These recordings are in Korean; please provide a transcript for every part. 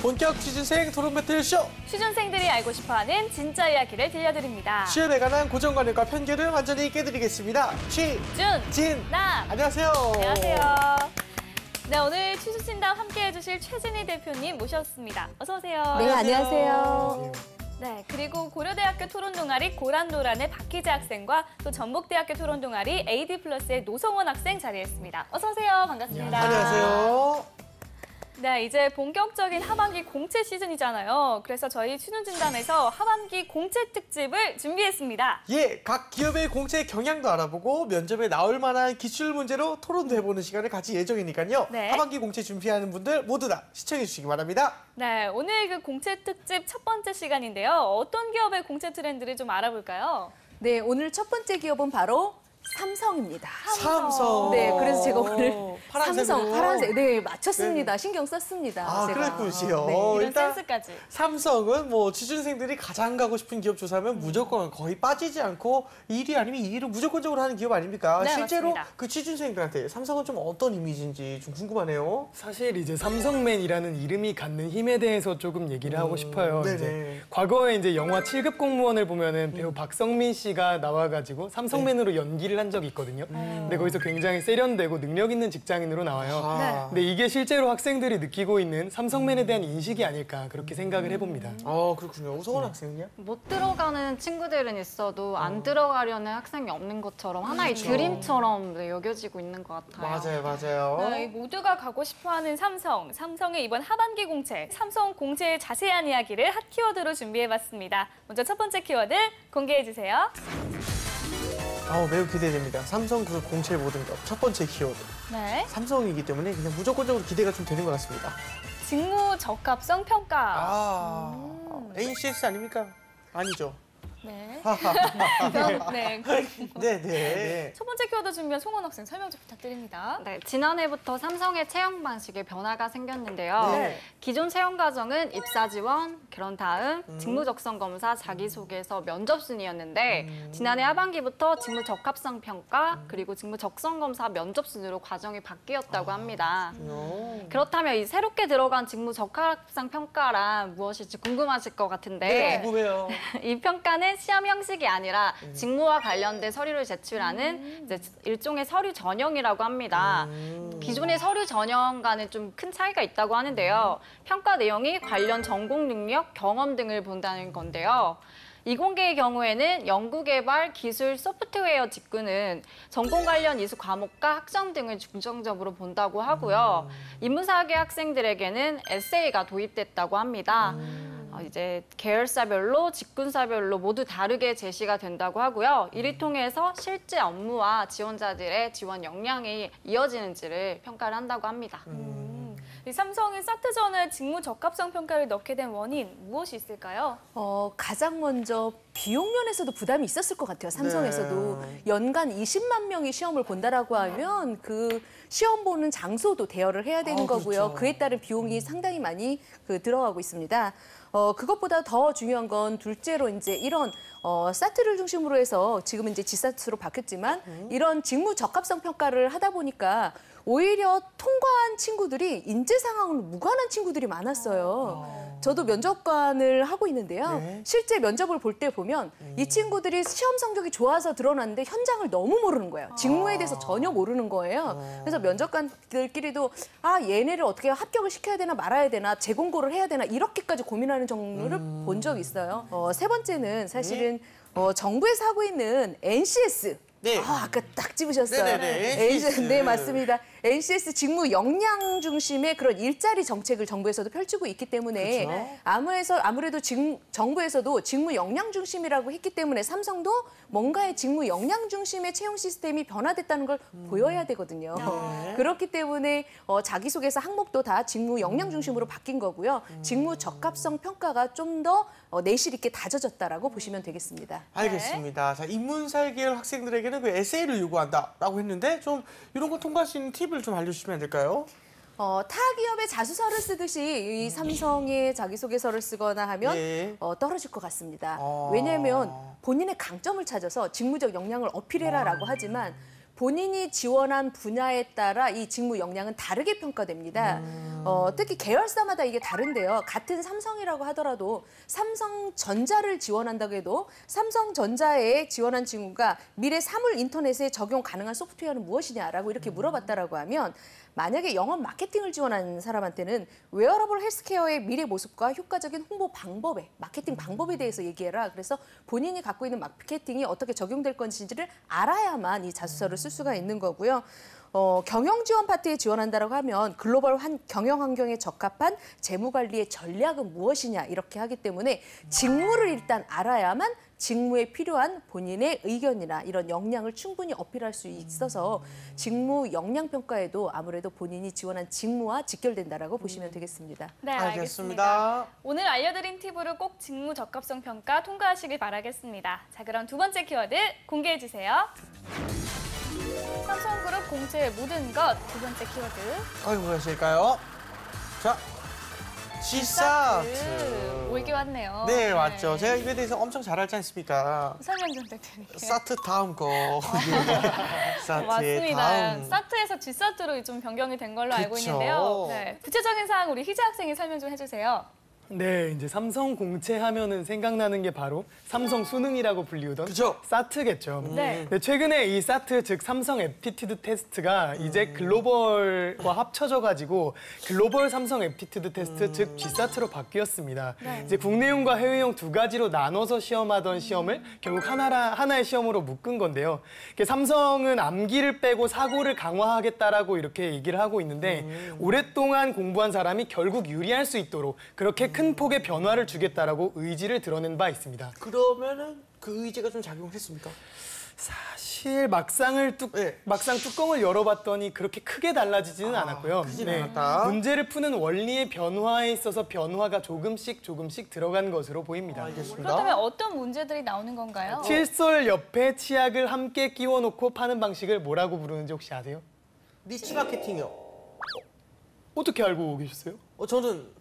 본격 취준생 토론 배틀쇼! 취준생들이 알고 싶어하는 진짜 이야기를 들려드립니다. 취업에 관한 고정관념과 편견을 완전히 깨드리겠습니다. 나 안녕하세요. 안녕하세요. 네, 오늘 취준진담 함께해 주실 최진희 대표님 모셨습니다. 어서 오세요. 네, 안녕하세요. 네, 그리고 고려대학교 토론동아리 고란노란의 박희재 학생과 또 전북대학교 토론동아리 AD+의 노성원 학생 자리했습니다. 어서 오세요. 반갑습니다. 안녕하세요. 네, 이제 본격적인 하반기 공채 시즌이잖아요. 그래서 저희 취준진담에서 하반기 공채 특집을 준비했습니다. 예, 각 기업의 공채 경향도 알아보고 면접에 나올 만한 기출 문제로 토론도 해보는 시간을 가질 예정이니까요. 네. 하반기 공채 준비하는 분들 모두 다 시청해 주시기 바랍니다. 네, 오늘 그 공채 특집 첫 번째 시간인데요. 어떤 기업의 공채 트렌드를 좀 알아볼까요? 네, 오늘 첫 번째 기업은 바로 삼성입니다. 삼성. 네, 그래서 제가 오늘 파란색으로. 파란색, 네, 맞췄습니다. 네. 신경 썼습니다. 아, 제가. 그랬군요. 네. 이런 일단 센스까지. 삼성은 뭐 취준생들이 가장 가고 싶은 기업 조사하면 무조건 거의 빠지지 않고 1위 아니면 2위를 무조건적으로 하는 기업 아닙니까? 네, 실제로 맞습니다. 그 취준생들한테 삼성은 좀 어떤 이미지인지 좀 궁금하네요. 사실 이제 삼성맨이라는 이름이 갖는 힘에 대해서 조금 얘기를 하고 싶어요. 네네. 이제 과거에 이제 영화 7급 공무원을 보면은 배우 박성민 씨가 나와가지고 삼성맨으로 연기를 한 적이 있거든요. 근데 거기서 굉장히 세련되고 능력 있는 직장인으로 나와요. 아. 근데 이게 실제로 학생들이 느끼고 있는 삼성맨에 대한 인식이 아닐까 그렇게 생각을 해봅니다. 그렇군요. 우성원 학생은요? 못 들어가는 친구들은 있어도 안 들어가려는 학생이 없는 것처럼 하나의 드림처럼 여겨지고 있는 것 같아요. 맞아요. 네, 모두가 가고 싶어하는 삼성. 삼성의 이번 하반기 공채, 삼성 공채의 자세한 이야기를 핫 키워드로 준비해봤습니다. 먼저 첫 번째 키워드 공개해주세요. 매우 기대됩니다. 삼성 그 공채 모든 것 첫 번째 키워드. 네, 삼성이기 때문에 그냥 무조건적으로 기대가 좀 되는 것 같습니다. 직무 적합성 평가. NCS 아닙니까? 아니죠. 네. 네. 네. 첫 번째 키워드 준비한 송원 학생 설명 좀 부탁드립니다. 네, 지난해부터 삼성의 채용 방식에 변화가 생겼는데요. 네. 기존 채용 과정은 입사 지원, 그런 다음 직무 적성 검사, 자기소개서, 면접 순이었는데 지난해 하반기부터 직무 적합성 평가, 그리고 직무 적성 검사, 면접 순으로 과정이 바뀌었다고 합니다. 그렇다면 이 새롭게 들어간 직무 적합성 평가란 무엇일지 궁금하실 것 같은데 네, 궁금해요. 이 평가는 시험 형식이 아니라 직무와 관련된 서류를 제출하는 이제 일종의 서류 전형이라고 합니다. 기존의 서류 전형과는 좀 큰 차이가 있다고 하는데요. 평가 내용이 관련 전공 능력, 경험 등을 본다는 건데요. 이공계의 경우에는 연구개발, 기술, 소프트웨어 직군은 전공 관련 이수 과목과 학점 등을 중점적으로 본다고 하고요. 인문사학의 학생들에게는 에세이가 도입됐다고 합니다. 이제 계열사별로, 직군사별로 모두 다르게 제시가 된다고 하고요. 이를 통해서 실제 업무와 지원자들의 지원 역량이 이어지는지를 평가를 한다고 합니다. 이 삼성이 사트 전에 직무 적합성 평가를 넣게 된 원인 무엇이 있을까요? 가장 먼저 비용 면에서도 부담이 있었을 것 같아요. 삼성에서도 연간 20만 명이 시험을 본다라고 하면 그 시험 보는 장소도 대여를 해야 되는 거고요. 그렇죠. 그에 따른 비용이 상당히 많이 들어가고 있습니다. 그것보다 더 중요한 건 둘째로 이제 이런 사트를 중심으로 해서 지금은 이제 지사트로 바뀌었지만 이런 직무 적합성 평가를 하다 보니까 오히려 통과한 친구들이 인재 상황으로 무관한 친구들이 많았어요. 저도 면접관을 하고 있는데요. 네. 실제 면접을 볼 때 보면 이 친구들이 시험 성적이 좋아서 들어놨는데 현장을 너무 모르는 거예요. 직무에 대해서 전혀 모르는 거예요. 그래서 면접관들끼리도 얘네를 어떻게 합격을 시켜야 되나 말아야 되나 재공고를 해야 되나 이렇게까지 고민하는 경우를 본 적이 있어요. 세 번째는 사실은 정부에서 하고 있는 NCS. 네. 아까 딱 집으셨어요. 네네네, NCS. 네, 맞습니다. NCS 직무 역량 중심의 그런 일자리 정책을 정부에서도 펼치고 있기 때문에 그렇죠. 아무래도 정부에서도 직무 역량 중심이라고 했기 때문에 삼성도 뭔가의 직무 역량 중심의 채용 시스템이 변화됐다는 걸 보여야 되거든요. 그렇기 때문에 자기소개서 항목도 다 직무 역량 중심으로 바뀐 거고요. 직무 적합성 평가가 좀 더 내실 있게 다져졌다라고 보시면 되겠습니다. 알겠습니다. 자, 인문사회 계열 학생들에게는 그 에세이를 요구한다라고 했는데 좀 이런 거 통과할 수 있는 팁을 좀 알려주시면 안 될까요? 타 기업의 자소서를 쓰듯이 이 삼성의 자기소개서를 쓰거나 하면 예. 떨어질 것 같습니다. 왜냐하면 본인의 강점을 찾아서 직무적 역량을 어필해라라고 하지만 본인이 지원한 분야에 따라 이 직무 역량은 다르게 평가됩니다. 특히 계열사마다 이게 다른데요. 같은 삼성이라고 하더라도 삼성전자를 지원한다고 해도 삼성전자에 지원한 직무가 미래 사물 인터넷에 적용 가능한 소프트웨어는 무엇이냐라고 이렇게 물어봤다라고 하면 만약에 영업 마케팅을 지원하는 사람한테는 웨어러블 헬스케어의 미래 모습과 효과적인 홍보 방법에, 마케팅 방법에 대해서 얘기해라. 그래서 본인이 갖고 있는 마케팅이 어떻게 적용될 건지를 알아야만 이 자소서를 쓸 수가 있는 거고요. 경영 지원 파트에 지원한다고 하면 글로벌 경영 환경에 적합한 재무 관리의 전략은 무엇이냐 이렇게 하기 때문에 직무를 일단 알아야만 직무에 필요한 본인의 의견이나 이런 역량을 충분히 어필할 수 있어서 직무 역량 평가에도 아무래도 본인이 지원한 직무와 직결된다라고 보시면 되겠습니다. 네, 알겠습니다. 오늘 알려드린 팁으로 꼭 직무 적합성 평가 통과하시길 바라겠습니다. 자, 그럼 두 번째 키워드 공개해 주세요. 삼성그룹 공채의 모든 것 두 번째 키워드. 아이고, 무엇일까요? 자, G사트. 올게 왔네요. 네, 맞죠. 제가 이거에 대해서 엄청 잘 알지 않습니까? 설명 좀 부탁드릴게요. 사트 다음 거. 사트의 맞습니다. 다음. 사트에서 G사트로 좀 변경이 된 걸로 알고 그쵸. 있는데요. 네. 구체적인 사항 우리 희재 학생이 설명 좀 해주세요. 네, 이제 삼성 공채 하면은 생각나는 게 바로 삼성 수능이라고 불리우던 그죠? 사트겠죠. 네. 네, 최근에 이 사트 즉 삼성 애프티튜드 테스트가 이제 글로벌과 합쳐져 가지고 글로벌 삼성 애프티튜드 테스트 즉 G사트로 바뀌었습니다. 이제 국내용과 해외용 두 가지로 나눠서 시험하던 시험을 결국 하나의 시험으로 묶은 건데요. 삼성은 암기를 빼고 사고를 강화하겠다라고 이렇게 얘기를 하고 있는데 오랫동안 공부한 사람이 결국 유리할 수 있도록 그렇게 큰 폭의 변화를 주겠다라고 의지를 드러낸 바 있습니다. 그러면은 그 의지가 좀 작용했습니까? 사실 막상 네. 뚜껑을 열어봤더니 그렇게 크게 달라지지는 않았고요. 크지는 않았다. 문제를 푸는 원리의 변화에 있어서 변화가 조금씩 들어간 것으로 보입니다. 알겠습니다. 그렇다면 어떤 문제들이 나오는 건가요? 칫솔 옆에 치약을 함께 끼워놓고 파는 방식을 뭐라고 부르는지 혹시 아세요? 니치 마케팅이요. 어떻게 알고 계셨어요? 저는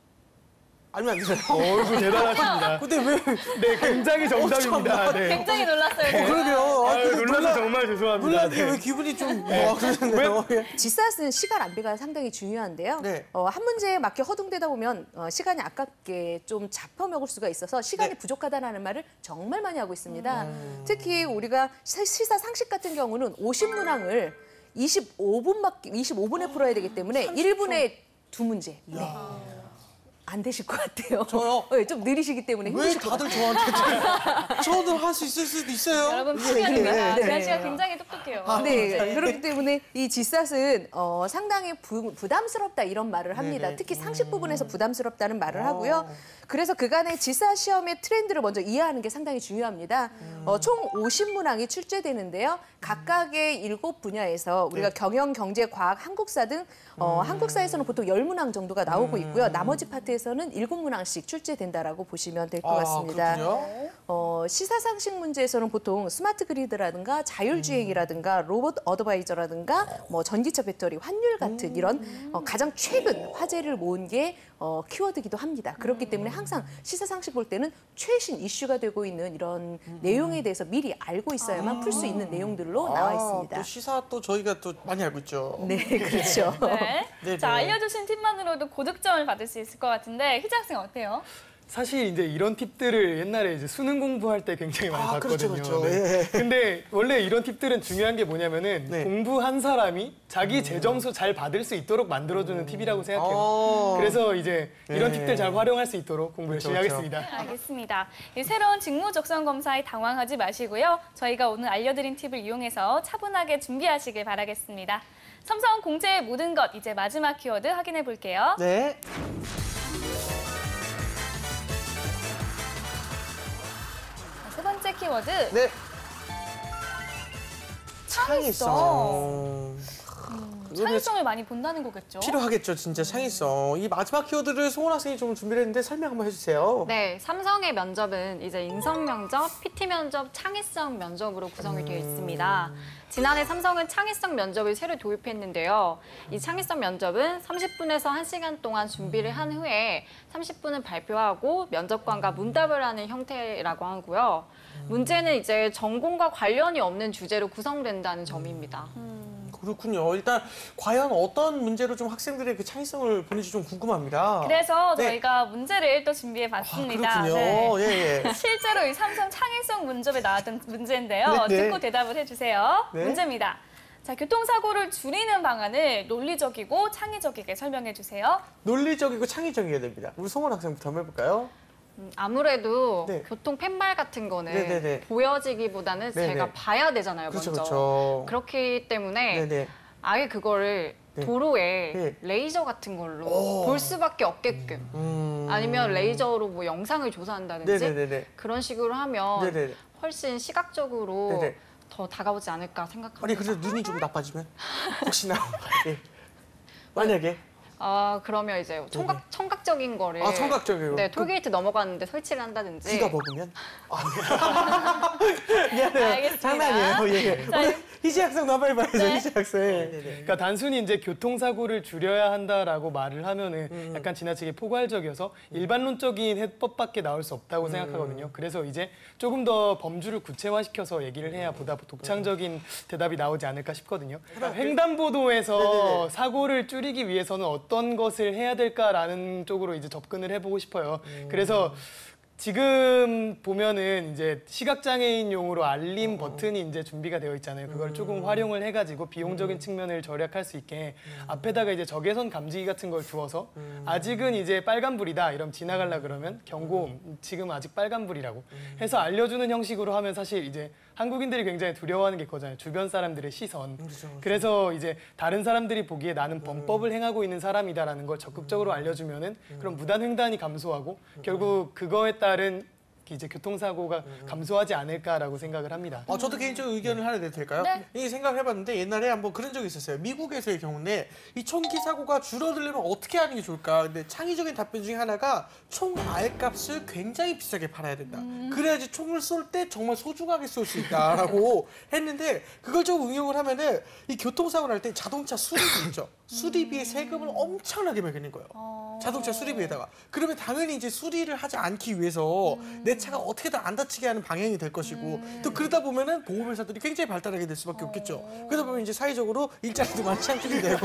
알면 안 되나요? 어이구 대단하십니다. 근데 왜? 네, 굉장히 정답입니다. 네. 굉장히 놀랐어요. 그러게요. 아유, 놀라서 정말 죄송합니다. 놀랐는데 네. 왜 기분이 좀 그러네요. G사트는 시간 안배가 상당히 중요한데요. 네. 한 문제에 맞게 허둥대다 보면 시간이 아깝게 좀 잡혀먹을 수가 있어서 시간이 네. 부족하다는 말을 정말 많이 하고 있습니다. 특히 우리가 시사 상식 같은 경우는 50문항을 25분에 풀어야 되기 때문에 1분에 2문제. 네. 안 되실 것 같아요. 저요? 네, 좀 느리시기 때문에 왜 힘드실 것 다들 같아요. 저한테 저도 할 수 있을 수도 있어요. 여러분 피곤입니다. 네. 지한 씨가 굉장히 똑똑해요. 네, 그렇기 때문에 이 G사트는 상당히 부담스럽다 이런 말을 합니다. 네네. 특히 상식 부분에서 부담스럽다는 말을 하고요. 그래서 그간의 G사 시험의 트렌드를 먼저 이해하는 게 상당히 중요합니다. 총 50문항이 출제되는데요. 각각의 7분야에서 우리가 경영, 경제, 과학, 한국사 등 한국사에서는 보통 10문항 정도가 나오고 있고요. 나머지 파트에서는 7문항씩 출제된다라고 보시면 될 것 같습니다. 그렇군요. 시사상식 문제에서는 보통 스마트 그리드라든가 자율주행이라든가 로봇 어드바이저라든가 뭐 전기차 배터리, 환율 같은 이런 가장 최근 화제를 모은 게 키워드이기도 합니다. 그렇기 때문에 항상 시사상식 볼 때는 최신 이슈가 되고 있는 이런 내용에 대해서 미리 알고 있어야만 풀 수 있는 내용들로 나와 있습니다. 또 시사 또 저희가 또 많이 알고 있죠. 네, 그렇죠. 네. 네네. 자, 알려주신 팁만으로도 고득점을 받을 수 있을 것 같은데 희재 학생 어때요? 사실 이제 이런 팁들을 옛날에 이제 수능 공부할 때 굉장히 많이 그렇죠, 봤거든요. 그렇죠. 네. 예. 근데 원래 이런 팁들은 중요한 게 뭐냐면은 네. 공부한 사람이 자기 재점수 잘 받을 수 있도록 만들어주는 팁이라고 생각해요. 그래서 이제 이런 예. 팁들 잘 활용할 수 있도록 공부 열심히 그렇죠. 하겠습니다. 알겠습니다. 이 새로운 직무 적성 검사에 당황하지 마시고요. 저희가 오늘 알려드린 팁을 이용해서 차분하게 준비하시길 바라겠습니다. 삼성 공채의 모든 것 이제 마지막 키워드 확인해 볼게요. 네. 세 번째 키워드 네. 창의성. 창의성. 창의성을 많이 본다는 거겠죠? 필요하겠죠, 진짜 창의성. 이 마지막 키워드를 송원 학생이 좀 준비를 했는데 설명 한번 해주세요. 네, 삼성의 면접은 이제 인성 면접, PT 면접, 창의성 면접으로 구성이 되어 있습니다. 지난해 삼성은 창의성 면접을 새로 도입했는데요. 이 창의성 면접은 30분에서 1시간 동안 준비를 한 후에 30분은 발표하고 면접관과 문답을 하는 형태라고 하고요. 문제는 이제 전공과 관련이 없는 주제로 구성된다는 점입니다. 그렇군요. 일단 과연 어떤 문제로 좀 학생들의 그 창의성을 보는지 좀 궁금합니다. 그래서 네. 저희가 문제를 또 준비해 봤습니다. 그렇군요. 예, 예. 실제로 이 삼성 창의성 문접에 나왔던 문제인데요. 네, 네. 듣고 대답을 해주세요. 네. 문제입니다. 자, 교통사고를 줄이는 방안을 논리적이고 창의적이게 설명해 주세요. 논리적이고 창의적이어야 됩니다. 우리 송원 학생부터 한번 해볼까요? 아무래도 네. 교통 펜발 같은 거는 네네네. 보여지기보다는 네네. 제가 봐야 되잖아요, 그렇죠, 먼저. 그렇죠. 그렇기 때문에 네네. 아예 그거를 네. 도로에 네. 레이저 같은 걸로 오. 볼 수밖에 없게끔 아니면 레이저로 뭐 영상을 조사한다든지 네네네네. 그런 식으로 하면 네네네. 훨씬 시각적으로 네네. 더 다가오지 않을까 생각합니다. 아니, 그래도 눈이 좀 나빠지면? 혹시나. 예. 만약에. 그러면 이제 청각적인 거를 아, 청각적이요? 네, 톨게이트 넘어가는데 설치를 한다든지 귀가 먹으면? 미안해요. 알겠습니다. 장난이에요. 예. 자, 오늘 희지 학생 한번 해봐야죠, 네. 희지 학생. 그러니까 단순히 이제 교통사고를 줄여야 한다라고 말을 하면은 약간 지나치게 포괄적이어서 일반론적인 해법밖에 나올 수 없다고 생각하거든요. 그래서 이제 조금 더 범주를 구체화시켜서 얘기를 해야 보다 독창적인 대답이 나오지 않을까 싶거든요. 그러니까 횡단보도에서 네네네. 사고를 줄이기 위해서는 어떤 것을 해야 될까라는 쪽으로 이제 접근을 해보고 싶어요. 그래서 지금 보면은 이제 시각장애인용으로 알림 버튼이 이제 준비가 되어 있잖아요. 그걸 조금 활용을 해가지고 비용적인 측면을 절약할 수 있게 앞에다가 이제 적외선 감지기 같은 걸 두어서 아직은 이제 빨간불이다 이러면 지나가려 그러면 경고음 지금 아직 빨간불이라고 해서 알려주는 형식으로 하면 사실 이제 한국인들이 굉장히 두려워하는 게 그거잖아요. 주변 사람들의 시선. 그래서 이제 다른 사람들이 보기에 나는 범법을 행하고 있는 사람이다라는 걸 적극적으로 알려주면은 그런 무단 횡단이 감소하고 결국 그거에 따른 이제 교통사고가 감소하지 않을까라고 생각을 합니다. 저도 개인적인 의견을 하나 내도 될까요? 네. 이 생각을 해봤는데 옛날에 한번 그런 적이 있었어요. 미국에서의 경우에 이 총기 사고가 줄어들려면 어떻게 하는 게 좋을까? 근데 창의적인 답변 중에 하나가 총 알값을 굉장히 비싸게 팔아야 된다. 그래야지 총을 쏠 때 정말 소중하게 쏠 수 있다라고 했는데 그걸 좀 응용을 하면은 이 교통사고 날 때 자동차 수리비 있죠. 수리비에 세금을 엄청나게 매기는 거예요. 자동차 수리비에다가. 그러면 당연히 이제 수리를 하지 않기 위해서 내 차가 어떻게든 안 다치게 하는 방향이 될 것이고 또 그러다 보면은 보험회사들이 굉장히 발달하게 될 수밖에 없겠죠. 그러다 보면 이제 사회적으로 일자리도 많이 창출이 되고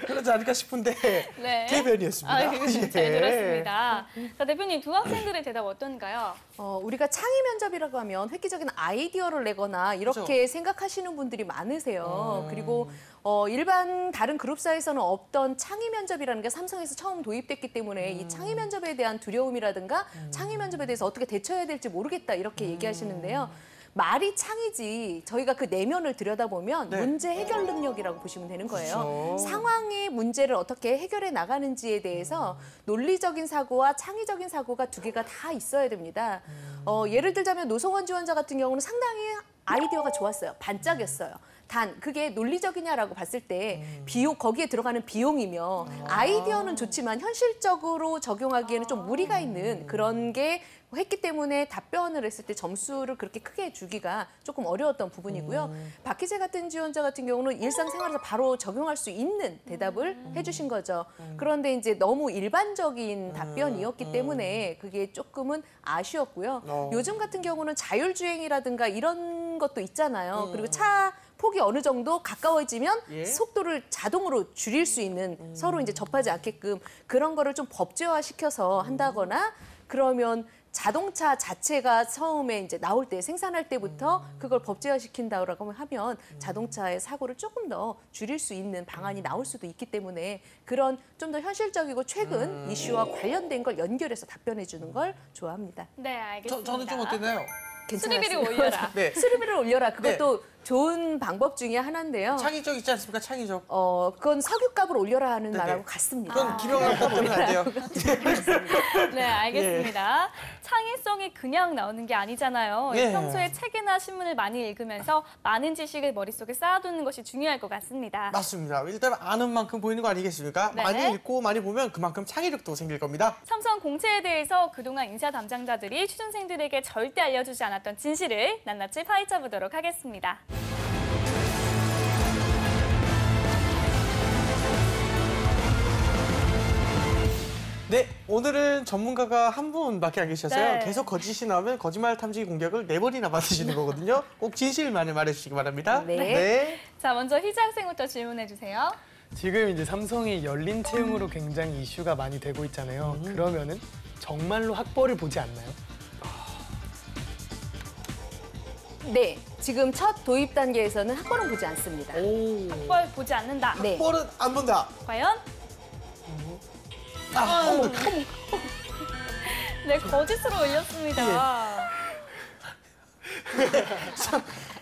그러지 않을까 싶은데 네. 개변이었습니다. 잘 들었습니다. 자, 대표님 두 학생들의 대답 어떤가요? 우리가 창의 면접이라고 하면 획기적인 아이디어를 내거나 이렇게 그렇죠. 생각하시는 분들이 많으세요. 그리고 일반 다른 그룹사에서는 없던 창의 면접이라는 게 삼성에서 처음 도입됐기 때문에 이 창의 면접에 대한 두려움이라든가 창의 면접에 대해서 어떻게 대처해야 될지 모르겠다 이렇게 얘기하시는데요. 말이 창이지 저희가 그 내면을 들여다보면 네. 문제 해결 능력이라고 보시면 되는 거예요. 그렇죠. 상황의 문제를 어떻게 해결해 나가는지에 대해서 논리적인 사고와 창의적인 사고가 두 개가 다 있어야 됩니다. 예를 들자면 노성원 지원자 같은 경우는 상당히 아이디어가 좋았어요. 반짝였어요. 단 그게 논리적이냐라고 봤을 때 비용 거기에 들어가는 비용이며 아이디어는 좋지만 현실적으로 적용하기에는 좀 무리가 있는 그런 게 했기 때문에 답변을 했을 때 점수를 그렇게 크게 주기가 조금 어려웠던 부분이고요. 박희재 같은 지원자 같은 경우는 일상생활에서 바로 적용할 수 있는 대답을 해주신 거죠. 그런데 이제 너무 일반적인 답변이었기 때문에 그게 조금은 아쉬웠고요. 요즘 같은 경우는 자율주행이라든가 이런 것도 있잖아요. 그리고 차 폭이 어느 정도 가까워지면 예. 속도를 자동으로 줄일 수 있는 서로 이제 접하지 않게끔 그런 거를 좀 법제화시켜서 한다거나 그러면 자동차 자체가 처음에 이제 나올 때 생산할 때부터 그걸 법제화시킨다고 하면 자동차의 사고를 조금 더 줄일 수 있는 방안이 나올 수도 있기 때문에 그런 좀 더 현실적이고 최근 이슈와 관련된 걸 연결해서 답변해 주는 걸 좋아합니다. 네, 알겠습니다. 저는 좀 어땠나요? 수리비를 올려라. 네. 수리비를 올려라. 그것도 좋은 방법 중에 하나인데요. 창의적 있지 않습니까? 창의적. 그건 석유값을 올려라 하는 네네. 말하고 같습니다. 그건 김영란 때문에 안 돼요. 네, 알겠습니다. 창의성이 그냥 나오는 게 아니잖아요. 예. 평소에 책이나 신문을 많이 읽으면서 많은 지식을 머릿속에 쌓아두는 것이 중요할 것 같습니다. 맞습니다. 일단 아는 만큼 보이는 거 아니겠습니까? 네. 많이 읽고 많이 보면 그만큼 창의력도 생길 겁니다. 삼성 공채에 대해서 그동안 인사 담당자들이 취준생들에게 절대 알려주지 않았던 진실을 낱낱이 파헤쳐 보도록 하겠습니다. 네, 오늘은 전문가가 한 분밖에 안 계셔서요. 네. 계속 거짓이 나오면 거짓말 탐지 공격을 4번이나 받으시는 거거든요. 꼭 진실만을 말해주시기 바랍니다. 네. 자, 먼저 희재 학생부터 질문해 주세요. 지금 이제 삼성이 열린 채용으로 굉장히 이슈가 많이 되고 있잖아요. 그러면은 정말로 학벌을 보지 않나요? 네, 지금 첫 도입 단계에서는 학벌은 보지 않습니다. 오. 학벌 보지 않는다. 네. 학벌은 안 본다. 과연? 어머. 네, 거짓으로 올렸습니다.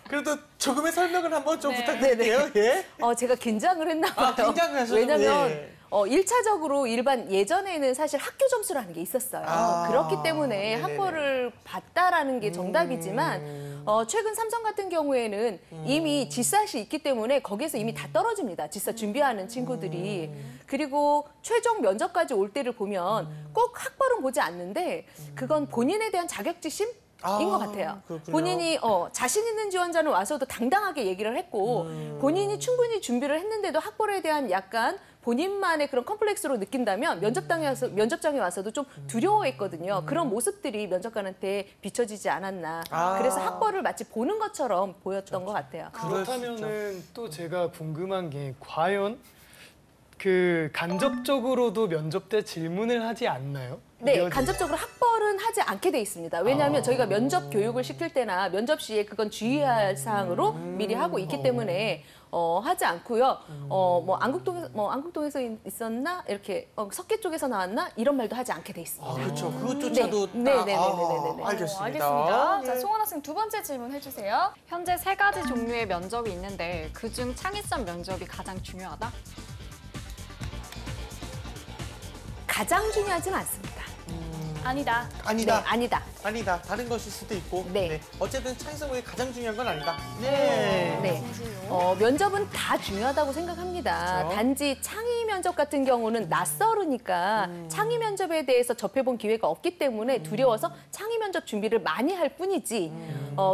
그래도 조금의 설명을 한번 좀 네. 부탁드릴게요. 예. 제가 긴장을 했나 봐요. 긴장을 하셨군요. 왜냐면 예. 1차적으로 일반 예전에는 사실 학교 점수라는 게 있었어요. 아, 그렇기 때문에 네네네. 학벌을 봤다라는 게 정답이지만 최근 삼성 같은 경우에는 이미 지삿이 있기 때문에 거기에서 이미 다 떨어집니다. 지삿 준비하는 친구들이. 그리고 최종 면접까지 올 때를 보면 꼭 학벌은 보지 않는데 그건 본인에 대한 자격지심? 인 것 같아요. 그렇군요. 본인이 자신 있는 지원자는 와서도 당당하게 얘기를 했고 본인이 충분히 준비를 했는데도 학벌에 대한 약간 본인만의 그런 컴플렉스로 느낀다면 면접장에 와서도 좀 두려워했거든요. 그런 모습들이 면접관한테 비춰지지 않았나. 아. 그래서 학벌을 마치 보는 것처럼 보였던 것 같아요. 그렇다면은 또 제가 궁금한 게 과연 그 간접적으로도 면접 때 질문을 하지 않나요? 네, 이런- 간접적으로 학벌은 하지 않게 돼 있습니다. 왜냐하면 저희가 면접 교육을 시킬 때나 면접 시에 그건 주의할 사항으로 미리 하고 있기 때문에 하지 않고요. 안국동에서 있었나 이렇게 석계 쪽에서 나왔나 이런 말도 하지 않게 돼 있습니다. 그렇죠. 그것조차도 네. 딱, 네네네네네네. 알겠습니다. 알겠습니다. 자, 예. 송원 학생 두 번째 질문 해주세요. 현재 3가지 종류의 면접이 있는데 그중 창의성 면접이 가장 중요하다? 가장 중요하지는 않습니다. 아니다. 아니다. 네, 아니다. 아니다. 다른 것일 수도 있고. 네. 어쨌든 창의성이 가장 중요한 건 아니다. 네. 네. 면접은 다 중요하다고 생각합니다. 그렇죠. 단지 창의 면접 같은 경우는 낯설으니까 창의 면접에 대해서 접해본 기회가 없기 때문에 두려워서 창의 면접 준비를 많이 할 뿐이지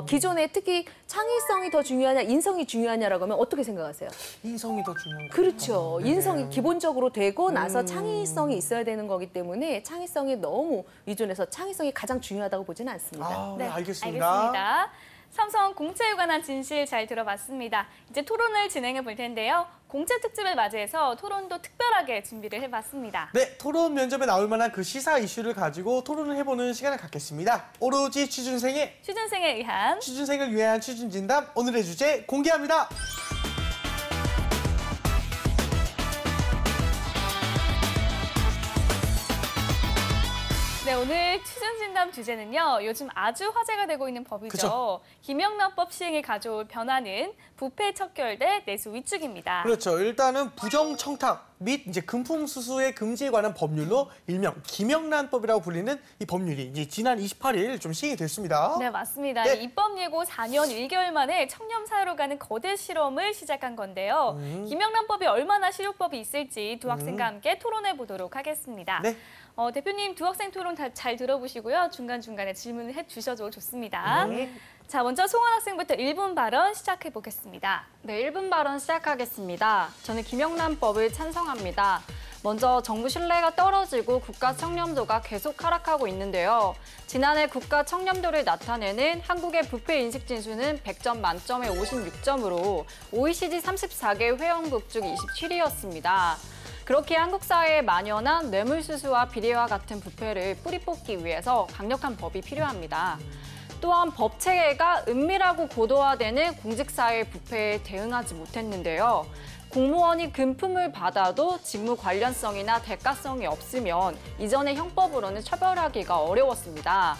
기존에 특히 창의성이 더 중요하냐 인성이 중요하냐라고 하면 어떻게 생각하세요? 인성이 더 중요한 거. 그렇죠. 인성이 기본적으로 되고 나서 창의성이 있어야 되는 거기 때문에 창의성에 너무 의존해서 창의성이 가장 중요하다고 보지는 않습니다. 아, 네, 알겠습니다. 알겠습니다. 삼성 공채에 관한 진실 잘 들어봤습니다. 이제 토론을 진행해 볼 텐데요. 공채 특집을 맞이해서 토론도 특별하게 준비를 해봤습니다. 네, 토론 면접에 나올 만한 그 시사 이슈를 가지고 토론을 해보는 시간을 갖겠습니다. 오로지 취준생에 취준생에 의한 취준생을 위한 취준진담 오늘의 주제 공개합니다. 네, 오늘 취준진담 주제는요. 요즘 아주 화제가 되고 있는 법이죠. 그쵸. 김영란법 시행이 가져올 변화는 부패 척결 대 내수 위축입니다. 그렇죠. 일단은 부정청탁 및 이제 금품 수수의 금지에 관한 법률로 일명 김영란법이라고 불리는 이 법률이 이제 지난 28일 좀 시행이 됐습니다. 네, 맞습니다. 네. 입법 예고 4년 1개월 만에 청렴 사회로 가는 거대 실험을 시작한 건데요. 김영란법이 얼마나 실효법이 있을지 두 학생과 함께 토론해 보도록 하겠습니다. 네. 대표님 두 학생 토론 다 잘 들어보시고요. 중간중간에 질문을 해주셔도 좋습니다. 자, 먼저 송원 학생부터 1분 발언 시작해 보겠습니다. 네, 1분 발언 시작하겠습니다. 저는 김영란법을 찬성합니다. 먼저 정부 신뢰가 떨어지고 국가 청렴도가 계속 하락하고 있는데요. 지난해 국가 청렴도를 나타내는 한국의 부패 인식 지수는 100점 만점에 56점으로 OECD 34개 회원국 중 27위였습니다. 그렇게 한국 사회에 만연한 뇌물수수와 비리와 같은 부패를 뿌리 뽑기 위해서 강력한 법이 필요합니다. 또한 법 체계가 은밀하고 고도화되는 공직사회 부패에 대응하지 못했는데요. 공무원이 금품을 받아도 직무 관련성이나 대가성이 없으면 이전의 형법으로는 처벌하기가 어려웠습니다.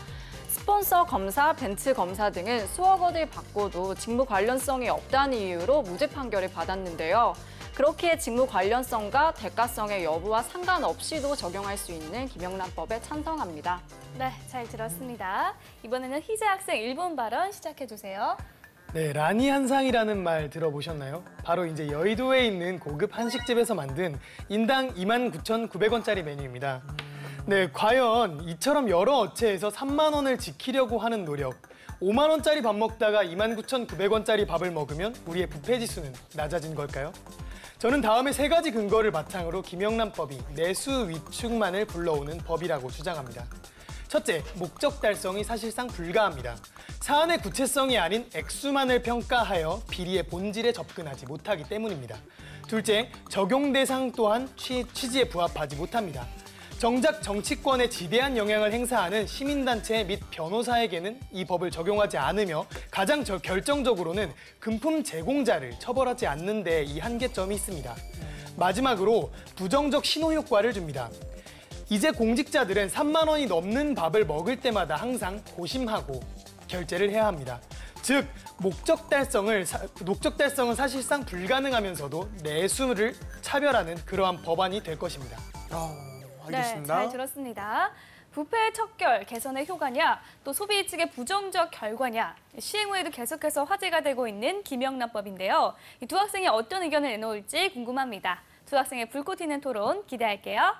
스폰서 검사, 벤츠 검사 등은 수억원을 받고도 직무 관련성이 없다는 이유로 무죄 판결을 받았는데요. 그렇기에 직무 관련성과 대가성의 여부와 상관없이도 적용할 수 있는 김영란법에 찬성합니다. 네, 잘 들었습니다. 이번에는 희재 학생 1분 발언 시작해 주세요. 네, 라니 한상이라는 말 들어보셨나요? 바로 이제 여의도에 있는 고급 한식집에서 만든 인당 29,900원짜리 메뉴입니다. 네, 과연 이처럼 여러 업체에서 3만 원을 지키려고 하는 노력, 5만 원짜리 밥 먹다가 29,900원짜리 밥을 먹으면 우리의 부패 지수는 낮아진 걸까요? 저는 다음에 3가지 근거를 바탕으로 김영란법이 내수 위축만을 불러오는 법이라고 주장합니다. 첫째, 목적 달성이 사실상 불가합니다. 사안의 구체성이 아닌 액수만을 평가하여 비리의 본질에 접근하지 못하기 때문입니다. 둘째, 적용 대상 또한 취지에 부합하지 못합니다. 정작 정치권에 지대한 영향을 행사하는 시민단체 및 변호사에게는 이 법을 적용하지 않으며 가장 결정적으로는 금품 제공자를 처벌하지 않는 데 이 한계점이 있습니다. 마지막으로 부정적 신호효과를 줍니다. 이제 공직자들은 3만 원이 넘는 밥을 먹을 때마다 항상 고심하고 결제를 해야 합니다. 즉, 목적 달성은 사실상 불가능하면서도 내수를 차별하는 그러한 법안이 될 것입니다. 알겠습니다. 네, 잘 들었습니다. 부패 척결 개선의 효과냐, 또 소비 측의 부정적 결과냐, 시행 후에도 계속해서 화제가 되고 있는 김영란법인데요. 이 두 학생이 어떤 의견을 내놓을지 궁금합니다. 두 학생의 불꽃 튀는 토론 기대할게요.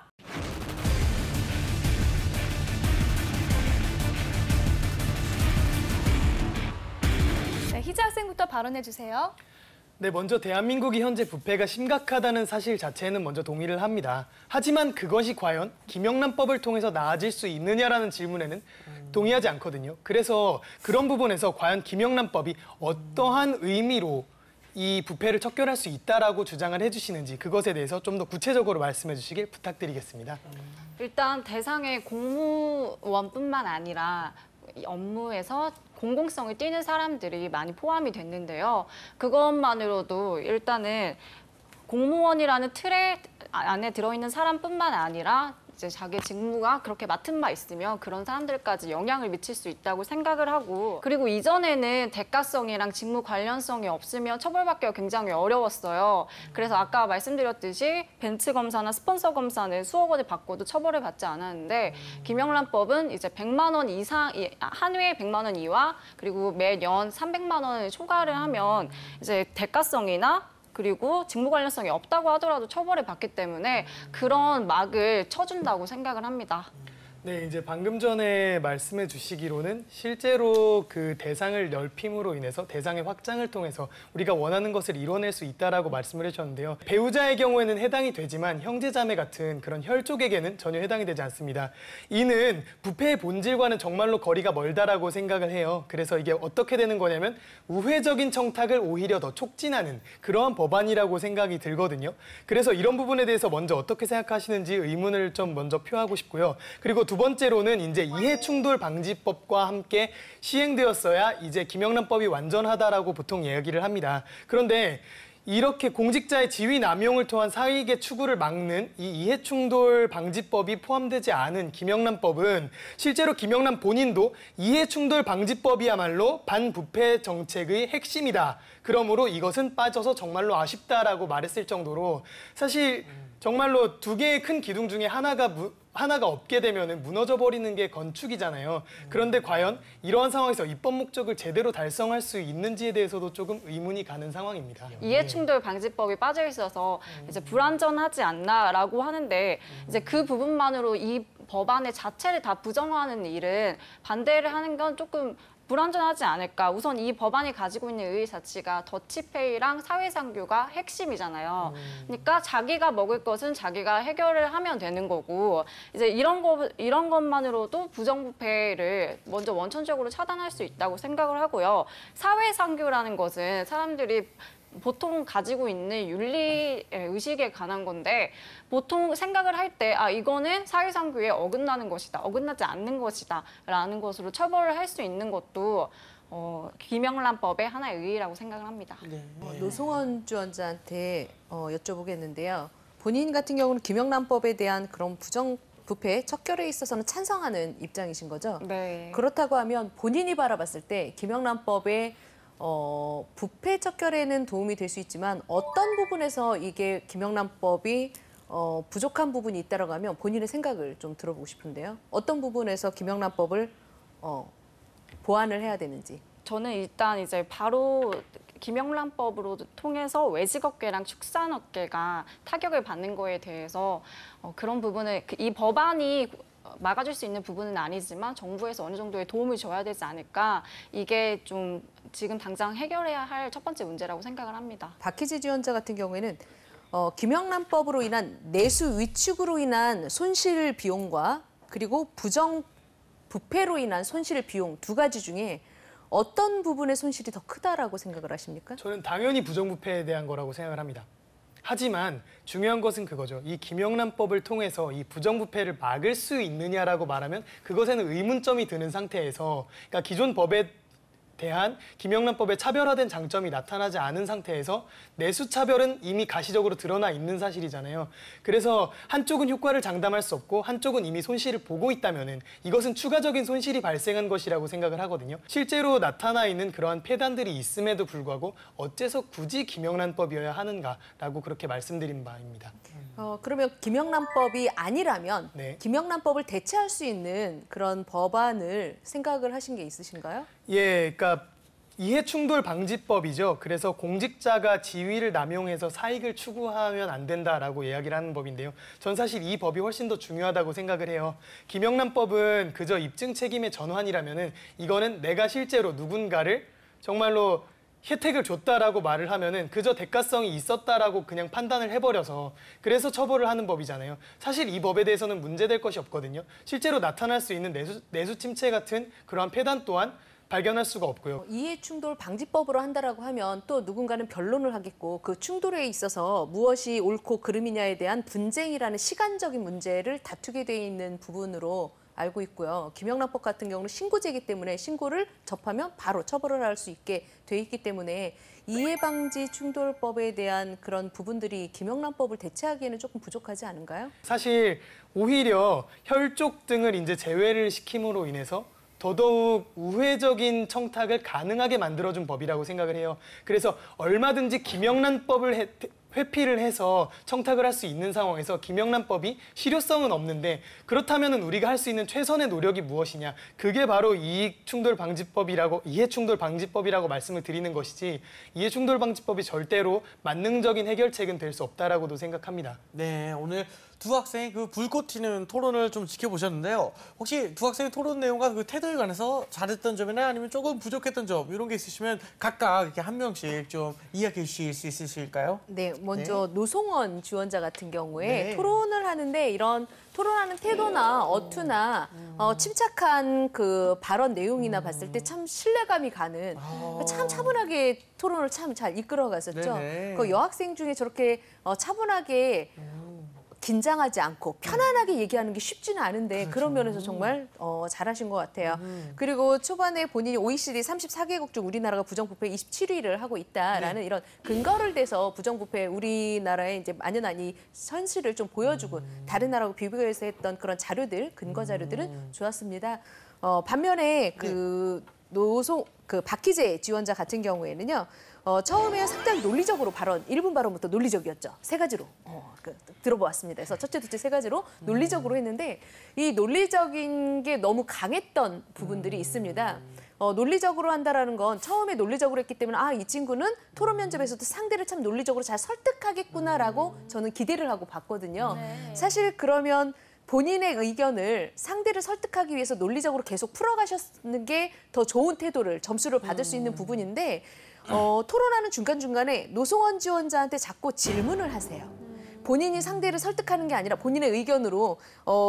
네, 희재 학생부터 발언해 주세요. 네, 먼저 대한민국이 현재 부패가 심각하다는 사실 자체에는 먼저 동의를 합니다. 하지만 그것이 과연 김영란법을 통해서 나아질 수 있느냐라는 질문에는 동의하지 않거든요. 그래서 그런 부분에서 과연 김영란법이 어떠한 의미로 이 부패를 척결할 수 있다라고 주장을 해주시는지 그것에 대해서 좀 더 구체적으로 말씀해 주시길 부탁드리겠습니다. 일단 대상의 공무원뿐만 아니라 이 업무에서 공공성을 띠는 사람들이 많이 포함이 됐는데요. 그것만으로도 일단은 공무원이라는 틀에 안에 들어있는 사람뿐만 아니라 이제 자기 직무가 그렇게 맡은 바 있으면 그런 사람들까지 영향을 미칠 수 있다고 생각을 하고, 그리고 이전에는 대가성이랑 직무 관련성이 없으면 처벌받기가 굉장히 어려웠어요. 그래서 아까 말씀드렸듯이 벤츠 검사나 스폰서 검사는 수억 원을 받고도 처벌을 받지 않았는데 김영란법은 이제 100만 원 이상, 한 회에 100만 원 이하, 그리고 매년 300만 원을 초과를 하면 이제 대가성이나 그리고 직무 관련성이 없다고 하더라도 처벌을 받기 때문에 그런 막을 쳐준다고 생각을 합니다. 네, 이제 방금 전에 말씀해 주시기로는 실제로 그 대상을 넓힘으로 인해서 대상의 확장을 통해서 우리가 원하는 것을 이뤄낼 수 있다라고 말씀을 해주셨는데요. 배우자의 경우에는 해당이 되지만 형제자매 같은 그런 혈족에게는 전혀 해당이 되지 않습니다. 이는 부패의 본질과는 정말로 거리가 멀다라고 생각을 해요. 그래서 이게 어떻게 되는 거냐면 우회적인 청탁을 오히려 더 촉진하는 그러한 법안이라고 생각이 들거든요. 그래서 이런 부분에 대해서 먼저 어떻게 생각하시는지 의문을 좀 먼저 표하고 싶고요. 그리고 두 번째로는 이제 이해충돌 방지법과 함께 시행되었어야 이제 김영란법이 완전하다라고 보통 이야기를 합니다. 그런데 이렇게 공직자의 지위 남용을 통한 사익의 추구를 막는 이 이해충돌 방지법이 포함되지 않은 김영란법은 실제로 김영란 본인도 이해충돌 방지법이야말로 반부패 정책의 핵심이다. 그러므로 이것은 빠져서 정말로 아쉽다라고 말했을 정도로 사실 정말로 두 개의 큰 기둥 중에 하나가 없게 되면 무너져 버리는 게 건축이잖아요. 그런데 과연 이러한 상황에서 입법 목적을 제대로 달성할 수 있는지에 대해서도 조금 의문이 가는 상황입니다. 이해충돌 방지법이 빠져 있어서 이제 불완전하지 않나라고 하는데 이제 그 부분만으로 이 법안의 자체를 다 부정하는 일은 반대를 하는 건 조금 불완전하지 않을까. 우선 이 법안이 가지고 있는 의의 자체가 더치페이랑 사회상규가 핵심이잖아요. 그러니까 자기가 먹을 것은 자기가 해결을 하면 되는 거고, 이제 이런 것만으로도 부정부패를 먼저 원천적으로 차단할 수 있다고 생각을 하고요. 사회상규라는 것은 사람들이 보통 가지고 있는 윤리 의식에 관한 건데, 보통 생각을 할 때 이거는 사회상규에 어긋나는 것이다, 어긋나지 않는 것이다 라는 것으로 처벌을 할 수 있는 것도 김영란법의 하나의 의의라고 생각을 합니다. 네. 노승원 주원자한테 여쭤보겠는데요. 본인 같은 경우는 김영란법에 대한 그런 부패 척결에 있어서는 찬성하는 입장이신 거죠? 네. 그렇다고 하면 본인이 바라봤을 때 김영란법의 부패 척결에는 도움이 될 수 있지만 어떤 부분에서 이게 김영란법이 부족한 부분이 있다라고 하면 본인의 생각을 좀 들어보고 싶은데요. 어떤 부분에서 김영란법을 보완을 해야 되는지. 저는 일단 이제 바로 김영란법으로 통해서 외식업계랑 축산업계가 타격을 받는 거에 대해서 그런 부분을 이 법안이 막아줄 수 있는 부분은 아니지만 정부에서 어느 정도의 도움을 줘야 되지 않을까. 이게 좀 지금 당장 해결해야 할 첫 번째 문제라고 생각을 합니다. 박희지 지원자 같은 경우에는 김영란법으로 인한 내수 위축으로 인한 손실 비용과 그리고 부패로 인한 손실 비용 두 가지 중에 어떤 부분의 손실이 더 크다라고 생각을 하십니까? 저는 당연히 부정부패에 대한 거라고 생각을 합니다. 하지만 중요한 것은 그거죠. 이 김영란법을 통해서 이 부정부패를 막을 수 있느냐라고 말하면 그것에는 의문점이 드는 상태에서, 그러니까 기존 법에 대한 김영란법의 차별화된 장점이 나타나지 않은 상태에서 내수 차별은 이미 가시적으로 드러나 있는 사실이잖아요. 그래서 한쪽은 효과를 장담할 수 없고 한쪽은 이미 손실을 보고 있다면은 이것은 추가적인 손실이 발생한 것이라고 생각을 하거든요. 실제로 나타나 있는 그러한 폐단들이 있음에도 불구하고 어째서 굳이 김영란법이어야 하는가라고 그렇게 말씀드린 바입니다. 그러면 김영란법이 아니라면 네. 김영란법을 대체할 수 있는 그런 법안을 생각을 하신 게 있으신가요? 예, 그러니까 이해충돌 방지법이죠. 그래서 공직자가 지위를 남용해서 사익을 추구하면 안 된다라고 이야기를 하는 법인데요. 전 사실 이 법이 훨씬 더 중요하다고 생각을 해요. 김영란법은 그저 입증 책임의 전환이라면은 이거는 내가 실제로 누군가를 정말로 혜택을 줬다라고 말을 하면은 그저 대가성이 있었다라고 그냥 판단을 해버려서 그래서 처벌을 하는 법이잖아요. 사실 이 법에 대해서는 문제될 것이 없거든요. 실제로 나타날 수 있는 내수 침체 같은 그러한 폐단 또한 발견할 수가 없고요. 이해충돌 방지법으로 한다라고 하면 또 누군가는 변론을 하겠고 그 충돌에 있어서 무엇이 옳고 그름이냐에 대한 분쟁이라는 시간적인 문제를 다투게 돼 있는 부분으로 알고 있고요. 김영란법 같은 경우는 신고제이기 때문에 신고를 접하면 바로 처벌을 할 수 있게 돼 있기 때문에 이해방지 충돌법에 대한 그런 부분들이 김영란법을 대체하기에는 조금 부족하지 않은가요? 사실 오히려 혈족 등을 이제 제외를 시킴으로 인해서 더더욱 우회적인 청탁을 가능하게 만들어준 법이라고 생각을 해요. 그래서 얼마든지 김영란법을 회피를 해서 청탁을 할 수 있는 상황에서 김영란법이 실효성은 없는데 그렇다면 우리가 할 수 있는 최선의 노력이 무엇이냐. 그게 바로 이해충돌 방지법이라고 말씀을 드리는 것이지 이해충돌 방지법이 절대로 만능적인 해결책은 될 수 없다라고도 생각합니다. 네, 오늘 두 학생이 그 불꽃 튀는 토론을 좀 지켜보셨는데요. 혹시 두 학생의 토론 내용과 그 태도에 관해서 잘했던 점이나 아니면 조금 부족했던 점 이런 게 있으시면 각각 이렇게 한 명씩 좀 이야기해 주실 수 있으실까요? 네, 먼저 노송원 지원자 같은 경우에 네. 토론을 하는데 이런 토론하는 태도나 어투나 침착한 그 발언 내용이나 봤을 때 참 신뢰감이 가는 참 차분하게 토론을 참 잘 이끌어갔었죠. 네네. 그 여학생 중에 저렇게 차분하게 긴장하지 않고 편안하게 얘기하는 게 쉽지는 않은데 그런 면에서 정말 잘하신 것 같아요. 그리고 초반에 본인이 OECD 34개국 중 우리나라가 부정부패 27위를 하고 있다라는 이런 근거를 대서 부정부패 우리나라의 이제 만연한 이 현실을 좀 보여주고 다른 나라하고 비교해서 했던 그런 자료들, 근거 자료들은 좋았습니다. 반면에 그 박희재 지원자 같은 경우에는요. 처음에 상당히 논리적으로 1분 발언부터 논리적이었죠. 세 가지로 들어보았습니다. 그래서 첫째, 둘째 세 가지로 논리적으로 했는데 이 논리적인 게 너무 강했던 부분들이 있습니다. 논리적으로 한다라는 건 처음에 논리적으로 했기 때문에 이 친구는 토론 면접에서도 상대를 참 논리적으로 잘 설득하겠구나라고 저는 기대를 하고 봤거든요. 사실 그러면 본인의 의견을 상대를 설득하기 위해서 논리적으로 계속 풀어가셨는 게 더 좋은 태도를 점수를 받을 수 있는 부분인데 토론하는 중간중간에 노송원 지원자한테 자꾸 질문을 하세요. 본인이 상대를 설득하는 게 아니라 본인의 의견으로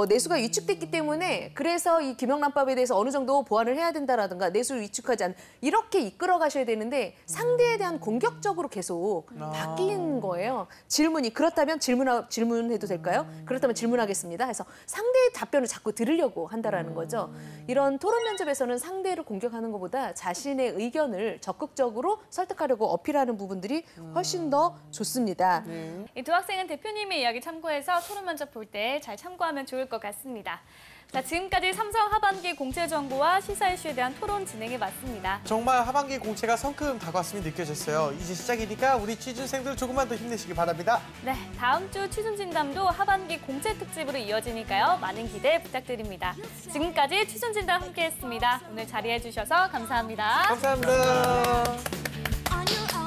내수가 위축됐기 때문에 그래서 이 김영란법에 대해서 어느 정도 보완을 해야 된다라든가 내수를 위축하지 않는 이렇게 이끌어 가셔야 되는데 상대에 대한 공격적으로 계속 바뀐 거예요. 질문이 그렇다면 질문해도 될까요? 그렇다면 질문하겠습니다. 해서 상대의 답변을 자꾸 들으려고 한다라는 거죠. 이런 토론 면접에서는 상대를 공격하는 것보다 자신의 의견을 적극적으로 설득하려고 어필하는 부분들이 훨씬 더 좋습니다. 이 두 학생은 대표님의 이야기 참고해서 토론 면접 볼 때 잘 참고하면 좋을 것 같습니다. 자, 지금까지 삼성 하반기 공채 정보와 시사 이슈에 대한 토론 진행해봤습니다. 정말 하반기 공채가 성큼 다가왔음이 느껴졌어요. 이제 시작이니까 우리 취준생들 조금만 더 힘내시기 바랍니다. 네, 다음 주 취준진담도 하반기 공채 특집으로 이어지니까요. 많은 기대 부탁드립니다. 지금까지 취준진담 함께했습니다. 오늘 자리해주셔서 감사합니다. 감사합니다. On your own.